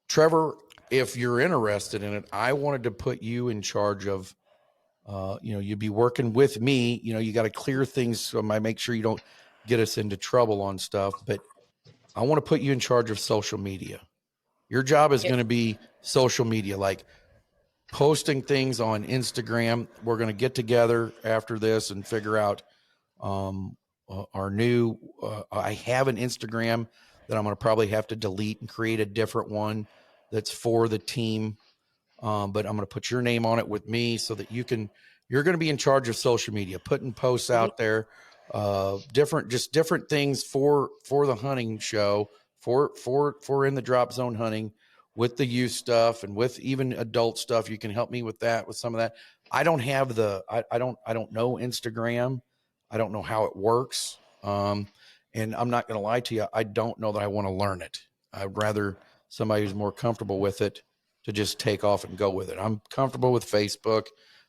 Trevor, if you're interested in it, I wanted to put you in charge of, you'd be working with me. You got to clear things so I make sure you don't get us into trouble on stuff, but I want to put you in charge of social media. Your job is going to be social media, like posting things on Instagram. We're going to get together after this and figure out our new, I have an Instagram that I'm going to probably have to delete and create a different one that's for the team. But I'm going to put your name on it with me so that you're going to be in charge of social media, putting posts out there, different things for the hunting show, for in the drop zone hunting, with the youth stuff and with even adult stuff. You can help me with that, with some of that. I don't have I don't know Instagram. I don't know how it works. And I'm not going to lie to you. I don't know that I want to learn it. I'd rather somebody who's more comfortable with it to just take off and go with it. I'm comfortable with Facebook.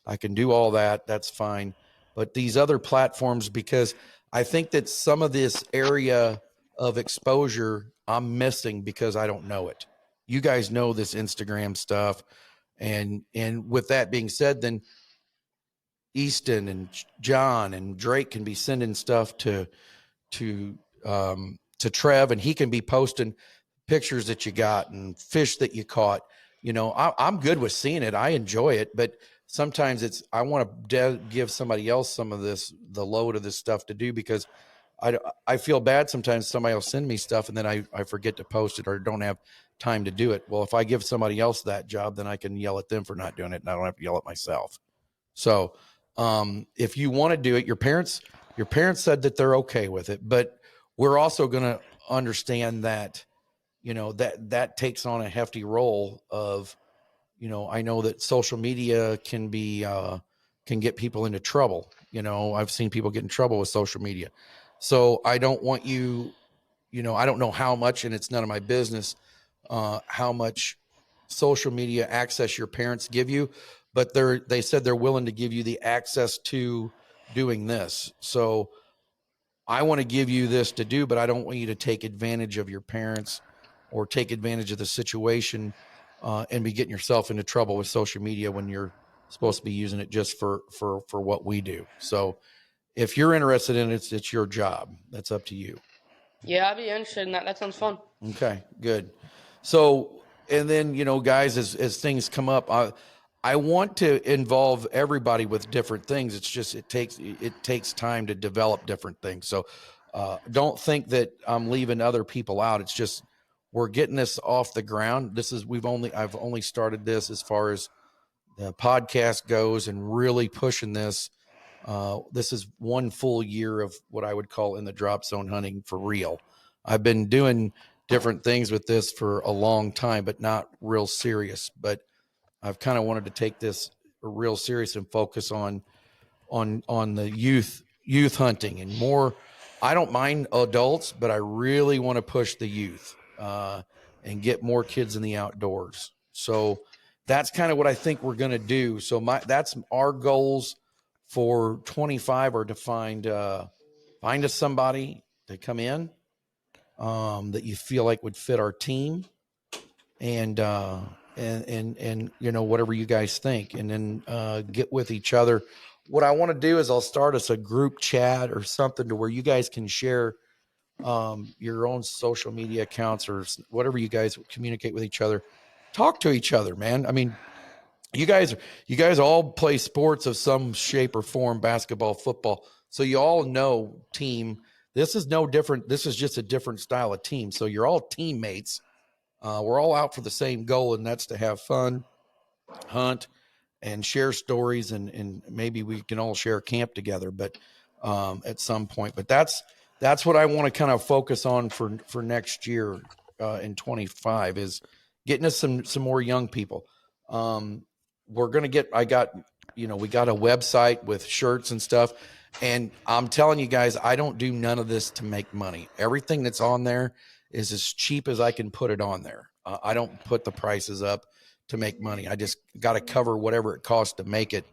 I can do all that. That's fine. But these other platforms, because I think that some of this area of exposure I'm missing because I don't know it. You guys know this Instagram stuff. And with that being said, then Easton and John and Drake can be sending stuff to Trev, and he can be posting pictures that you got and fish that you caught. I'm good with seeing it. I enjoy it, but sometimes I want to give somebody else some of the load of this stuff to do, because I feel bad sometimes. Somebody will send me stuff and then I forget to post it or don't have time to do it. Well, if I give somebody else that job, then I can yell at them for not doing it, and I don't have to yell at myself. So if you want to do it, your parents said that they're okay with it, but we're also going to understand that, that takes on a hefty role of, I know that social media can get people into trouble. I've seen people get in trouble with social media. So I don't want you, I don't know how much, and it's none of my business, how much social media access your parents give you, but they said they're willing to give you the access to doing this. So I want to give you this to do, but I don't want you to take advantage of your parents or take advantage of the situation and be getting yourself into trouble with social media when you're supposed to be using it just for what we do. So if you're interested in it, it's your job. That's up to you. Yeah, I'd be interested in that. That sounds fun. Okay, good. So, and then, guys, as things come up, I want to involve everybody with different things. It's just, it takes time to develop different things. So, don't think that I'm leaving other people out. It's just, we're getting this off the ground. I've only started this as far as the podcast goes, and really pushing this. This is one full year of what I would call in the drop zone hunting for real. I've been doing different things with this for a long time, but not real serious. But I've kind of wanted to take this real serious and focus on the youth hunting and more. I don't mind adults, but I really want to push the youth and get more kids in the outdoors. So that's kind of what I think we're going to do. So that's our goals for 25 are to find us somebody to come in that you feel like would fit our team, and whatever you guys think, and then get with each other. What I want to do is I'll start us a group chat or something to where you guys can share your own social media accounts or whatever you guys communicate with each other. Talk to each other, man. I mean, you guys all play sports of some shape or form, basketball, football. So you all know team. This is no different. This is just a different style of team. So you're all teammates. We're all out for the same goal, and that's to have fun, hunt, and share stories, and maybe we can all share camp together, but at some point. But that's what I want to kind of focus on for next year in 25 is getting us some more young people. We're going to we got a website with shirts and stuff. And I'm telling you guys, I don't do none of this to make money. Everything that's on there is as cheap as I can put it on there. I don't put the prices up to make money. I just got to cover whatever it costs to make it.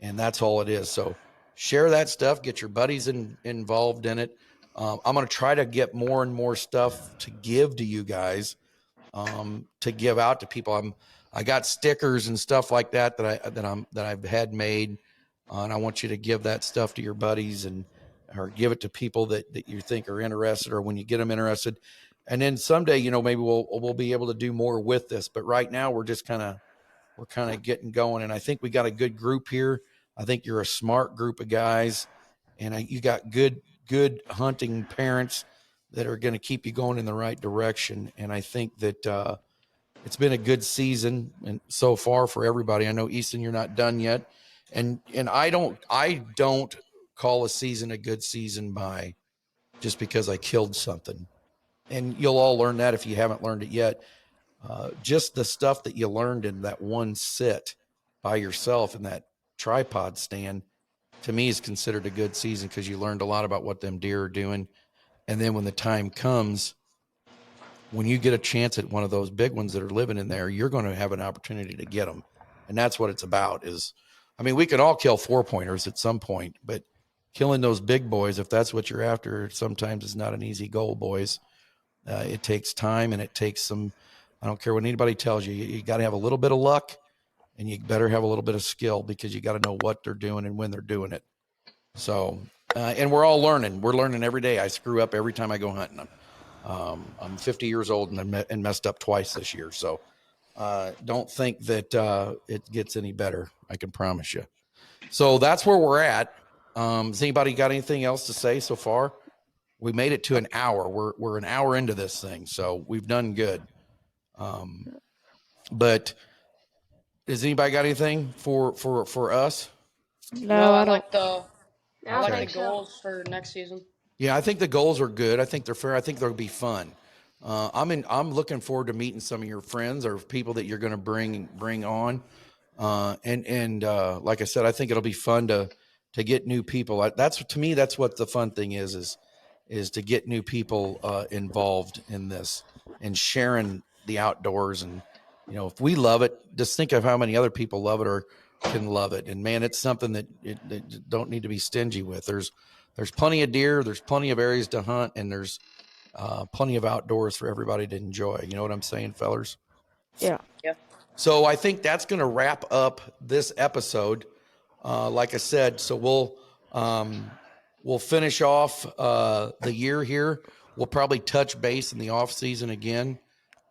And that's all it is. So share that stuff, get your buddies involved in it. I'm going to try to get more and more stuff to give to you guys, to give out to people. I got stickers and stuff like that I've had made, and I want you to give that stuff to your buddies or give it to people that you think are interested, or when you get them interested. And then someday, maybe we'll be able to do more with this. But right now we're just kind of getting going. And I think we got a good group here. I think you're a smart group of guys, and you got good hunting parents that are going to keep you going in the right direction. And I think that it's been a good season and so far for everybody. I know, Easton, you're not done yet. And I don't call a season a good season by just because I killed something. And you'll all learn that if you haven't learned it yet. Just the stuff that you learned in that one sit by yourself in that tripod stand, to me, is considered a good season because you learned a lot about what them deer are doing. And then when the time comes, when you get a chance at one of those big ones that are living in there, you're going to have an opportunity to get them. And that's what it's about is, I mean, we can all kill 4-pointers at some point, but killing those big boys, if that's what you're after, sometimes it's not an easy goal, boys. It takes time and it takes some, I don't care what anybody tells you, you got to have a little bit of luck and you better have a little bit of skill because you got to know what they're doing and when they're doing it. So, and we're all learning. We're learning every day. I screw up every time I go hunting. I'm 50 years old and messed up twice this year. So don't think that it gets any better. I can promise you. So that's where we're at. Has anybody got anything else to say so far? We made it to an hour. We're an hour into this thing, so we've done good. But has anybody got anything for us? No, I don't. like the I don't Okay. think so. goals for next season. Yeah, I think the goals are good. I think they're fair. I think they'll be fun. I'm looking forward to meeting some of your friends or people that you're going to bring on. And like I said, I think it'll be fun to get new people. That's, to me, that's what the fun thing is to get new people involved in this and sharing the outdoors. And, you know, if we love it, just think of how many other people love it or can love it. And man, it's something that you don't need to be stingy with. There's plenty of deer, there's plenty of areas to hunt, and there's plenty of outdoors for everybody to enjoy. You know what I'm saying, fellers? Yeah. Yeah. So I think that's going to wrap up this episode. Like I said, so we'll finish off the year here. We'll probably touch base in the off season again.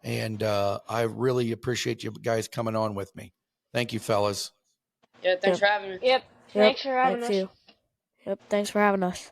And I really appreciate you guys coming on with me. Thank you, fellas. Yeah, thanks for having me. Yep. Thanks for having us. Thank you. Yep, thanks for having us.